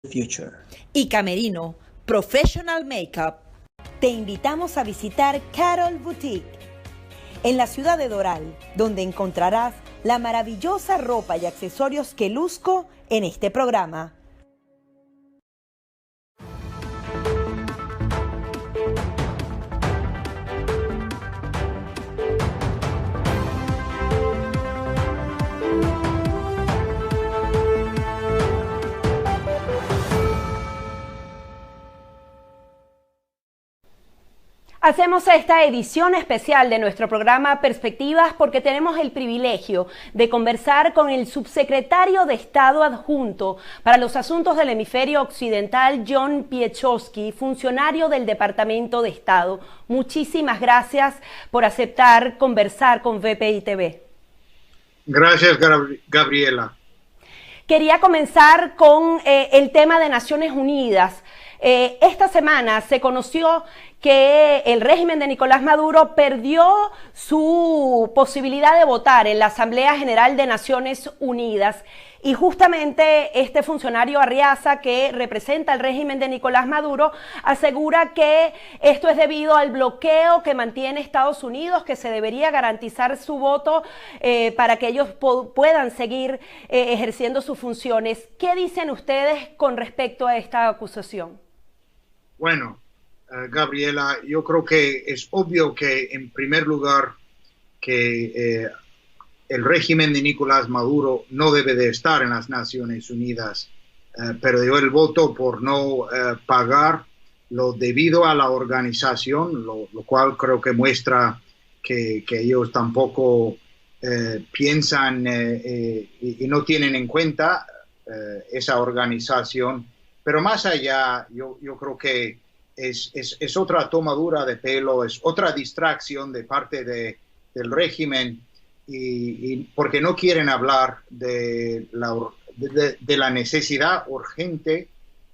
future. Y Camerino Professional Makeup. Te invitamos a visitar Carol Boutique en la ciudad de Doral, donde encontrarás la maravillosa ropa y accesorios que luzco en este programa. Hacemos esta edición especial de nuestro programa Perspectivas porque tenemos el privilegio de conversar con el subsecretario de Estado adjunto para los asuntos del hemisferio occidental, John Piechowski, funcionario del Departamento de Estado. Muchísimas gracias por aceptar conversar con VPI TV. Gracias, Gabriela. Quería comenzar con el tema de Naciones Unidas. Esta semana se conoció que el régimen de Nicolás Maduro perdió su posibilidad de votar en la Asamblea General de Naciones Unidas. Y justamente este funcionario Arriaza, que representa el régimen de Nicolás Maduro, asegura que esto es debido al bloqueo que mantiene Estados Unidos, que se debería garantizar su voto para que ellos puedan seguir ejerciendo sus funciones. ¿Qué dicen ustedes con respecto a esta acusación? Bueno, Gabriela, yo creo que es obvio que, en primer lugar, que el régimen de Nicolás Maduro no debe de estar en las Naciones Unidas. Perdió el voto por no pagar lo debido a la organización, lo cual creo que muestra que ellos tampoco piensan y no tienen en cuenta esa organización. Pero más allá, yo creo que es otra tomadura de pelo, es otra distracción de parte del régimen, y porque no quieren hablar de la necesidad urgente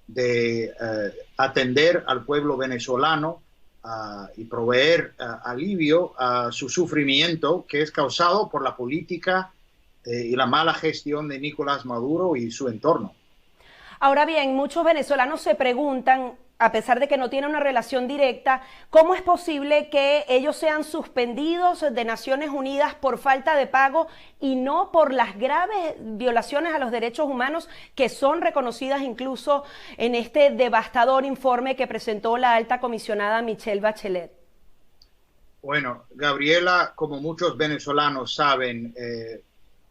de atender al pueblo venezolano y proveer alivio a su sufrimiento, que es causado por la política y la mala gestión de Nicolás Maduro y su entorno. Ahora bien, muchos venezolanos se preguntan, a pesar de que no tienen una relación directa, ¿cómo es posible que ellos sean suspendidos de Naciones Unidas por falta de pago y no por las graves violaciones a los derechos humanos que son reconocidas incluso en este devastador informe que presentó la alta comisionada Michelle Bachelet? Bueno, Gabriela, como muchos venezolanos saben,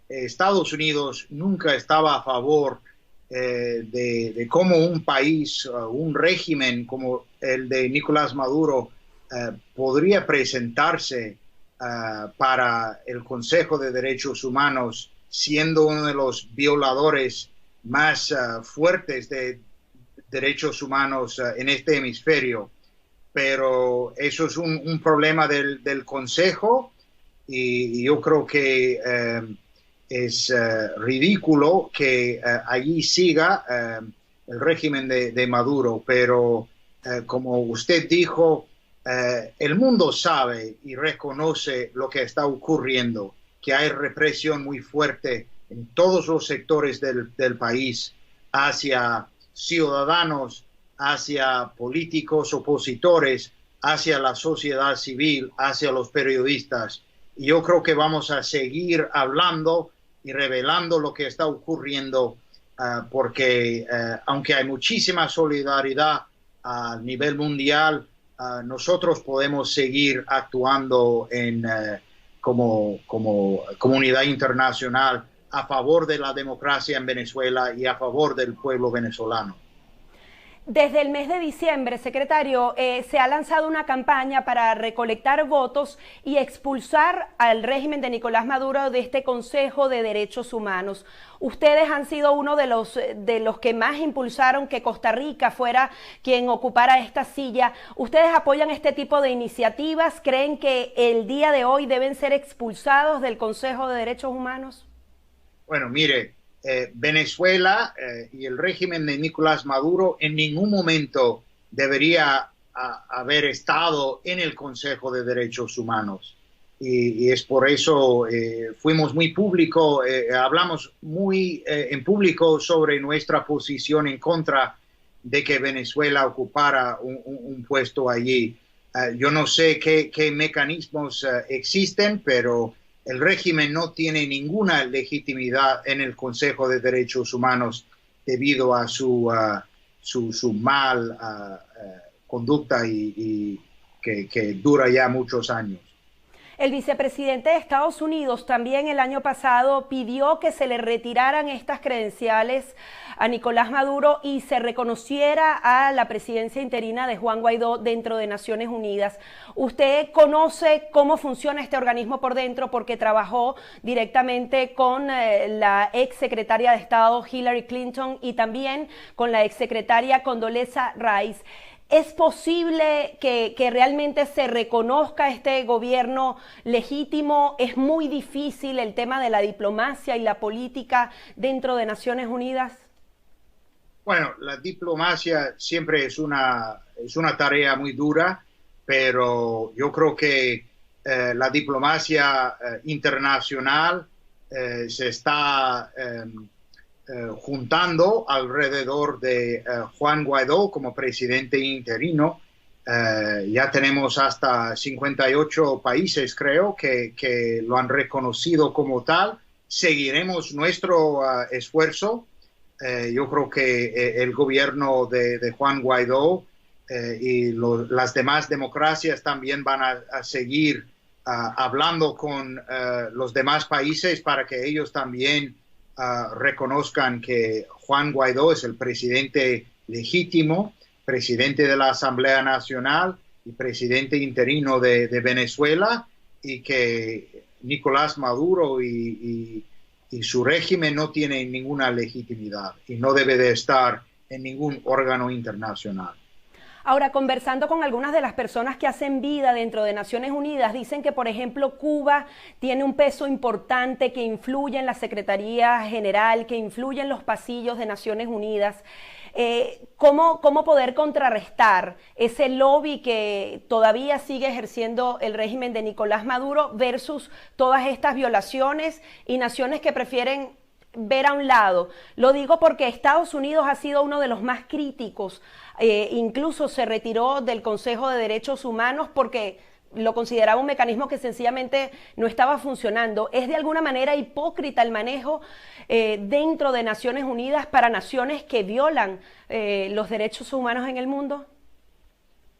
Estados Unidos nunca estaba a favor de cómo un país, un régimen como el de Nicolás Maduro podría presentarse para el Consejo de Derechos Humanos, siendo uno de los violadores más fuertes de derechos humanos en este hemisferio. Pero eso es un problema del Consejo, y yo creo que es ridículo que allí siga el régimen de Maduro, pero como usted dijo, el mundo sabe y reconoce lo que está ocurriendo, que hay represión muy fuerte en todos los sectores del país hacia ciudadanos, hacia políticos opositores, hacia la sociedad civil, hacia los periodistas. Y yo creo que vamos a seguir hablando y revelando lo que está ocurriendo, porque aunque hay muchísima solidaridad a nivel mundial, nosotros podemos seguir actuando como comunidad internacional a favor de la democracia en Venezuela y a favor del pueblo venezolano. Desde el mes de diciembre, secretario, se ha lanzado una campaña para recolectar votos y expulsar al régimen de Nicolás Maduro de este Consejo de Derechos Humanos. Ustedes han sido uno de los que más impulsaron que Costa Rica fuera quien ocupara esta silla. ¿Ustedes apoyan este tipo de iniciativas? ¿Creen que el día de hoy deben ser expulsados del Consejo de Derechos Humanos? Bueno, mire, Venezuela y el régimen de Nicolás Maduro en ningún momento debería haber estado en el Consejo de Derechos Humanos. y es por eso fuimos muy público, hablamos muy en público sobre nuestra posición en contra de que Venezuela ocupara un puesto allí. Yo no sé qué mecanismos existen, pero el régimen no tiene ninguna legitimidad en el Consejo de Derechos Humanos debido a su mal conducta y que dura ya muchos años. El vicepresidente de Estados Unidos también el año pasado pidió que se le retiraran estas credenciales a Nicolás Maduro y se reconociera a la presidencia interina de Juan Guaidó dentro de Naciones Unidas. ¿Usted conoce cómo funciona este organismo por dentro? Porque trabajó directamente con la ex secretaria de Estado Hillary Clinton y también con la ex secretaria Condoleezza Rice. ¿Es posible que realmente se reconozca este gobierno legítimo? ¿Es muy difícil el tema de la diplomacia y la política dentro de Naciones Unidas? Bueno, la diplomacia siempre es una tarea muy dura, pero yo creo que la diplomacia internacional se está juntando alrededor de Juan Guaidó como presidente interino. Ya tenemos hasta 58 países, creo, que lo han reconocido como tal. Seguiremos nuestro esfuerzo. Yo creo que el gobierno de Juan Guaidó y las demás democracias también van a seguir hablando con los demás países para que ellos también reconozcan que Juan Guaidó es el presidente legítimo, presidente de la Asamblea Nacional y presidente interino de Venezuela, y que Nicolás Maduro y su régimen no tienen ninguna legitimidad y no debe de estar en ningún órgano internacional. Ahora, conversando con algunas de las personas que hacen vida dentro de Naciones Unidas, dicen que, por ejemplo, Cuba tiene un peso importante que influye en la Secretaría General, que influye en los pasillos de Naciones Unidas. ¿Cómo poder contrarrestar ese lobby que todavía sigue ejerciendo el régimen de Nicolás Maduro versus todas estas violaciones y naciones que prefieren ver a un lado? Lo digo porque Estados Unidos ha sido uno de los más críticos, incluso se retiró del Consejo de Derechos Humanos porque lo consideraba un mecanismo que sencillamente no estaba funcionando. ¿Es de alguna manera hipócrita el manejo dentro de Naciones Unidas para naciones que violan los derechos humanos en el mundo?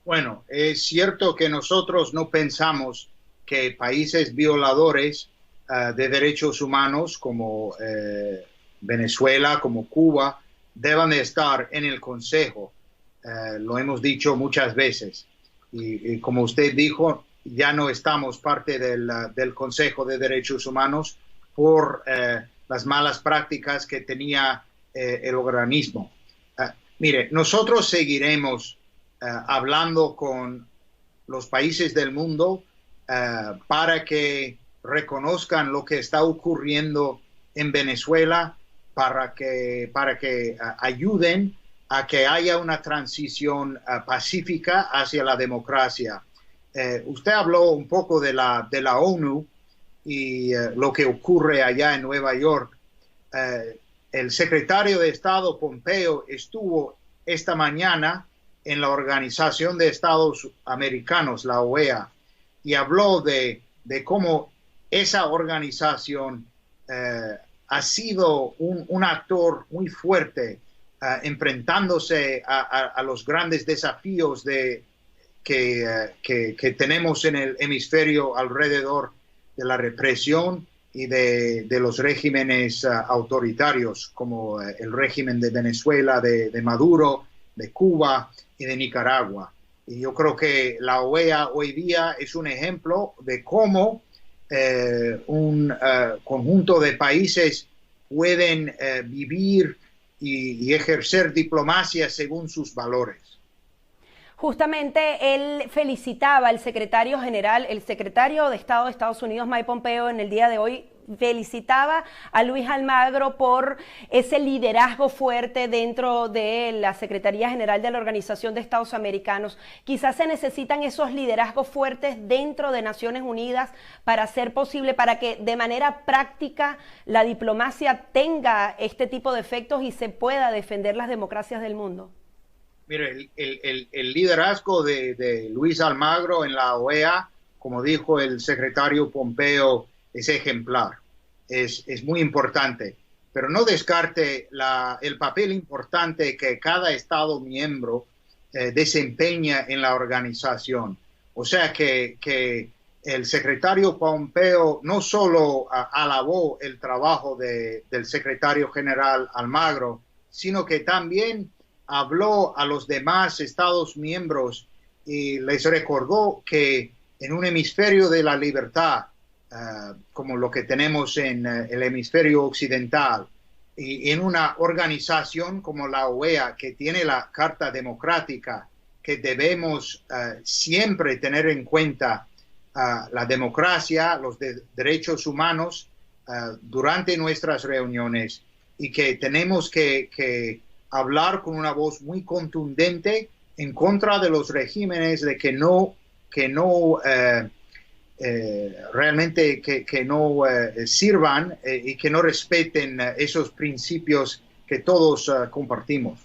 Bueno, es cierto que nosotros no pensamos que países violadores de derechos humanos como Venezuela, como Cuba, deban de estar en el Consejo. Lo hemos dicho muchas veces. Y como usted dijo, ya no estamos parte del Consejo de Derechos Humanos por las malas prácticas que tenía el organismo. Mire, nosotros seguiremos hablando con los países del mundo para que reconozcan lo que está ocurriendo en Venezuela, para que ayuden a que haya una transición pacífica hacia la democracia. Usted habló un poco de la ONU y lo que ocurre allá en Nueva York. El secretario de Estado Pompeo estuvo esta mañana en la Organización de Estados Americanos, la OEA, y habló de cómo esa organización ha sido un actor muy fuerte enfrentándose a los grandes desafíos que tenemos en el hemisferio alrededor de la represión y de los regímenes autoritarios, como el régimen de Venezuela, de Maduro, de Cuba y de Nicaragua. Y yo creo que la OEA hoy día es un ejemplo de cómo un conjunto de países pueden vivir y ejercer diplomacia según sus valores. Justamente él felicitaba al secretario general, el secretario de Estado de Estados Unidos, Mike Pompeo, en el día de hoy felicitaba a Luis Almagro por ese liderazgo fuerte dentro de la Secretaría General de la Organización de Estados Americanos. Quizás se necesitan esos liderazgos fuertes dentro de Naciones Unidas para hacer posible, para que de manera práctica la diplomacia tenga este tipo de efectos y se pueda defender las democracias del mundo. Mire, el liderazgo de Luis Almagro en la OEA, como dijo el secretario Pompeo, es ejemplar, es muy importante, pero no descarte el papel importante que cada Estado miembro desempeña en la organización. O sea que el secretario Pompeo no solo alabó el trabajo del secretario general Almagro, sino que también habló a los demás Estados miembros y les recordó que en un hemisferio de la libertad, como lo que tenemos en el hemisferio occidental, y en una organización como la OEA, que tiene la Carta Democrática, que debemos siempre tener en cuenta la democracia, los derechos humanos durante nuestras reuniones, y que tenemos que hablar con una voz muy contundente en contra de los regímenes de que no realmente que no sirvan y que no respeten esos principios que todos compartimos.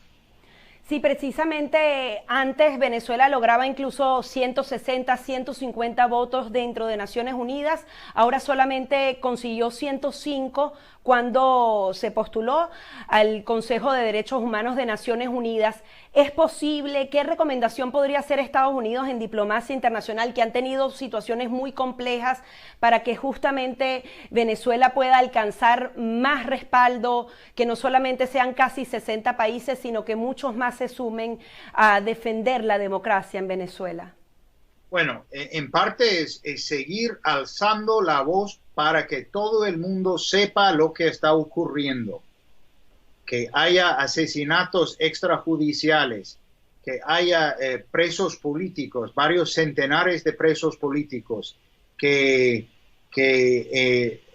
Sí, precisamente antes Venezuela lograba incluso 160, 150 votos dentro de Naciones Unidas, ahora solamente consiguió 105 cuando se postuló al Consejo de Derechos Humanos de Naciones Unidas. ¿Es posible? ¿Qué recomendación podría hacer Estados Unidos en diplomacia internacional, que han tenido situaciones muy complejas, para que justamente Venezuela pueda alcanzar más respaldo, que no solamente sean casi 60 países, sino que muchos más se sumen a defender la democracia en Venezuela? Bueno, en parte es seguir alzando la voz para que todo el mundo sepa lo que está ocurriendo, que haya asesinatos extrajudiciales, que haya presos políticos, varios centenares de presos políticos, que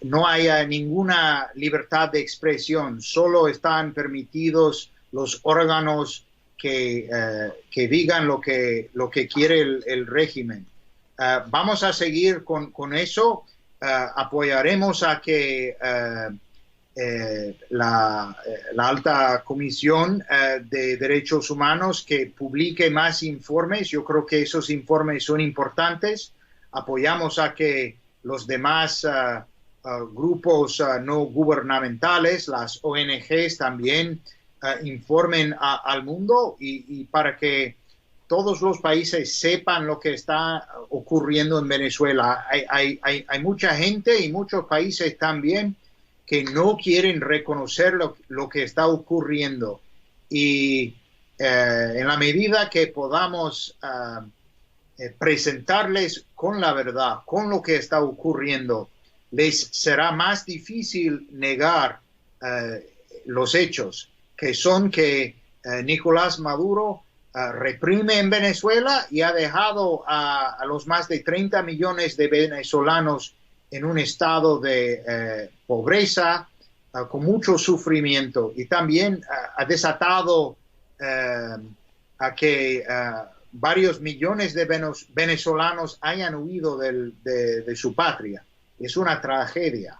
no haya ninguna libertad de expresión, solo están permitidos los órganos que digan lo que quiere el régimen. Vamos a seguir con eso. Apoyaremos a que la alta comisión de derechos humanos que publique más informes. Yo creo que esos informes son importantes. Apoyamos a que los demás grupos no gubernamentales, las ONGs también, informen al mundo y para que todos los países sepan lo que está ocurriendo en Venezuela. Hay mucha gente y muchos países también que no quieren reconocer lo que está ocurriendo. Y en la medida que podamos presentarles con la verdad, con lo que está ocurriendo, les será más difícil negar los hechos, que son que Nicolás Maduro reprime en Venezuela y ha dejado a los más de 30 millones de venezolanos en un estado de pobreza, con mucho sufrimiento, y también ha desatado a que varios millones de venezolanos hayan huido de su patria. Es una tragedia.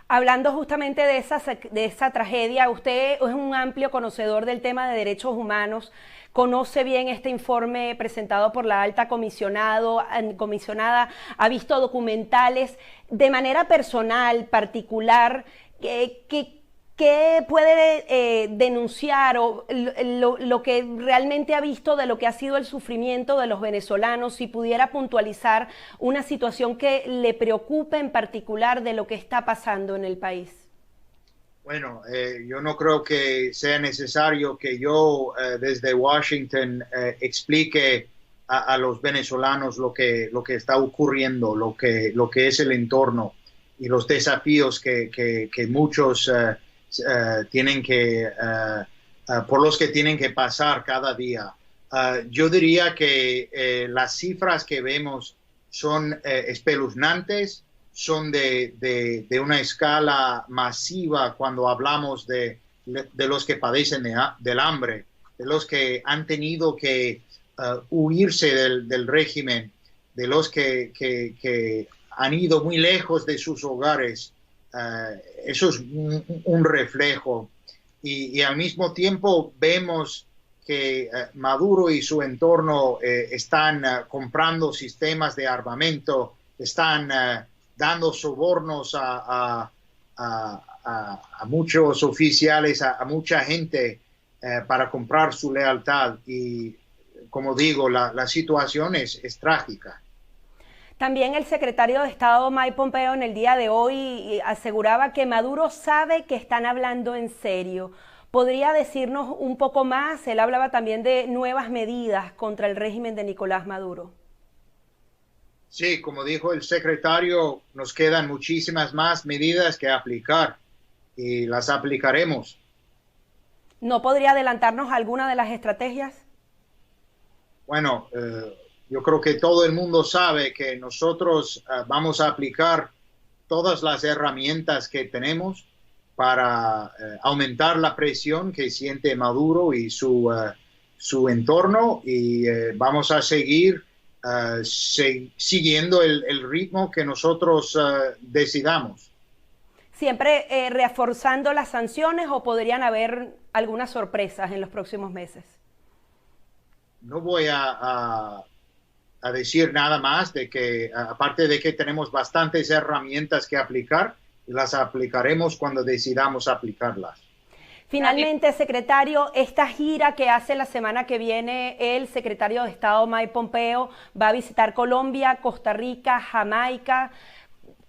Hablando justamente de esa tragedia, usted es un amplio conocedor del tema de derechos humanos, conoce bien este informe presentado por la alta comisionada, ha visto documentales. De manera personal, particular, ¿qué puede denunciar o lo que realmente ha visto de lo que ha sido el sufrimiento de los venezolanos, si pudiera puntualizar una situación que le preocupe en particular de lo que está pasando en el país? Bueno, yo no creo que sea necesario que yo desde Washington explique a los venezolanos lo que está ocurriendo, lo que es el entorno y los desafíos que muchos tienen por los que tienen que pasar cada día. Yo diría que las cifras que vemos son espeluznantes, son de una escala masiva cuando hablamos de los que padecen del hambre, de los que han tenido que huirse del régimen, de los que han ido muy lejos de sus hogares. Eso es un reflejo. Y al mismo tiempo vemos que Maduro y su entorno están comprando sistemas de armamento, están dando sobornos a muchos oficiales, a mucha gente para comprar su lealtad. Y como digo, la situación es trágica. También el secretario de Estado Mike Pompeo en el día de hoy aseguraba que Maduro sabe que están hablando en serio. ¿Podría decirnos un poco más? Él hablaba también de nuevas medidas contra el régimen de Nicolás Maduro. Sí, como dijo el secretario, nos quedan muchísimas más medidas que aplicar y las aplicaremos. ¿No podría adelantarnos alguna de las estrategias? Bueno, yo creo que todo el mundo sabe que nosotros vamos a aplicar todas las herramientas que tenemos para aumentar la presión que siente Maduro y su entorno, y vamos a seguir siguiendo el ritmo que nosotros decidamos. ¿Siempre reforzando las sanciones o podrían haber algunas sorpresas en los próximos meses? No voy a decir nada más de que, aparte de que tenemos bastantes herramientas que aplicar, las aplicaremos cuando decidamos aplicarlas. Finalmente, secretario, esta gira que hace la semana que viene el secretario de Estado Mike Pompeo va a visitar Colombia, Costa Rica, Jamaica.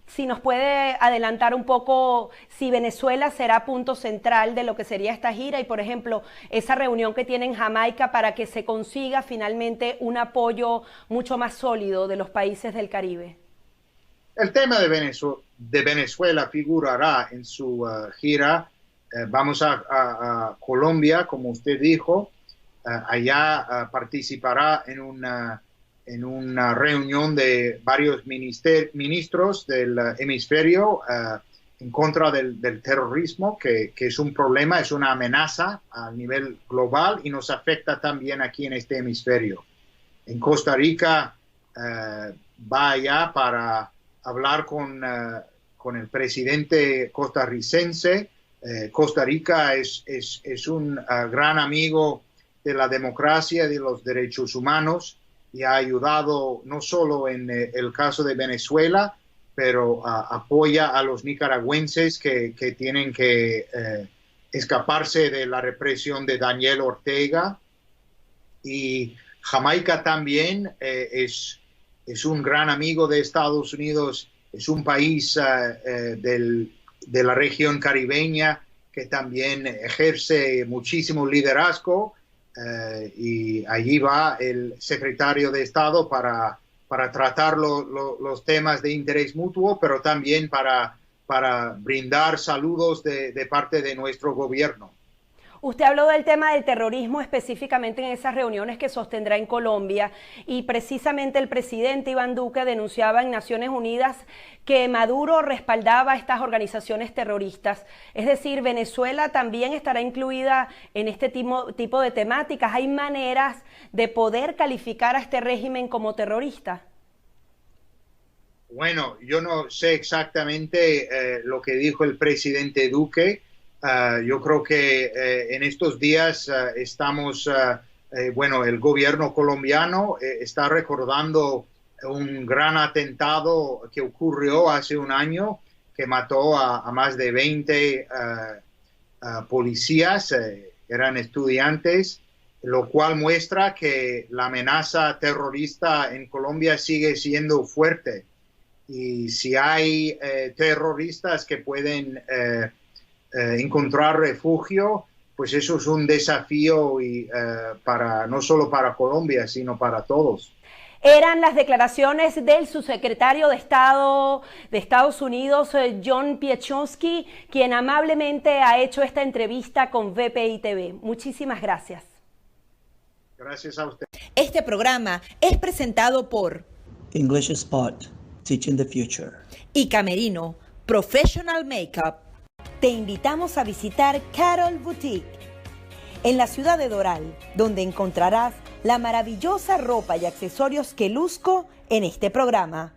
Si nos puede adelantar un poco si Venezuela será punto central de lo que sería esta gira y, por ejemplo, esa reunión que tiene en Jamaica para que se consiga finalmente un apoyo mucho más sólido de los países del Caribe. El tema de Venezuela figurará en su gira. Vamos a Colombia, como usted dijo. Allá participará en una reunión de varios ministros del hemisferio en contra del terrorismo, que es un problema, es una amenaza a nivel global y nos afecta también aquí en este hemisferio. En Costa Rica va allá para hablar con el presidente costarricense. Costa Rica es un gran amigo de la democracia y de los derechos humanos y ha ayudado no solo en el caso de Venezuela, pero apoya a los nicaragüenses que tienen que escaparse de la represión de Daniel Ortega. Y Jamaica también es un gran amigo de Estados Unidos, es un país de la región caribeña que también ejerce muchísimo liderazgo, y allí va el secretario de Estado para tratar los temas de interés mutuo, pero también para brindar saludos de parte de nuestro gobierno. Usted habló del tema del terrorismo específicamente en esas reuniones que sostendrá en Colombia y precisamente el presidente Iván Duque denunciaba en Naciones Unidas que Maduro respaldaba a estas organizaciones terroristas. Es decir, Venezuela también estará incluida en este tipo de temáticas. ¿Hay maneras de poder calificar a este régimen como terrorista? Bueno, yo no sé exactamente lo que dijo el presidente Duque. Yo creo que en estos días estamos, el gobierno colombiano está recordando un gran atentado que ocurrió hace un año, que mató a más de 20 policías, eran estudiantes, lo cual muestra que la amenaza terrorista en Colombia sigue siendo fuerte. Y si hay terroristas que pueden encontrar refugio, pues eso es un desafío y no solo para Colombia, sino para todos. Eran las declaraciones del subsecretario de Estado de Estados Unidos, John Piechowski, quien amablemente ha hecho esta entrevista con VPI TV. Muchísimas gracias. Gracias a usted. Este programa es presentado por English Spot. teaching the future. Y Camerino, Professional Makeup. Te invitamos a visitar Carol Boutique en la ciudad de Doral, donde encontrarás la maravillosa ropa y accesorios que luzco en este programa.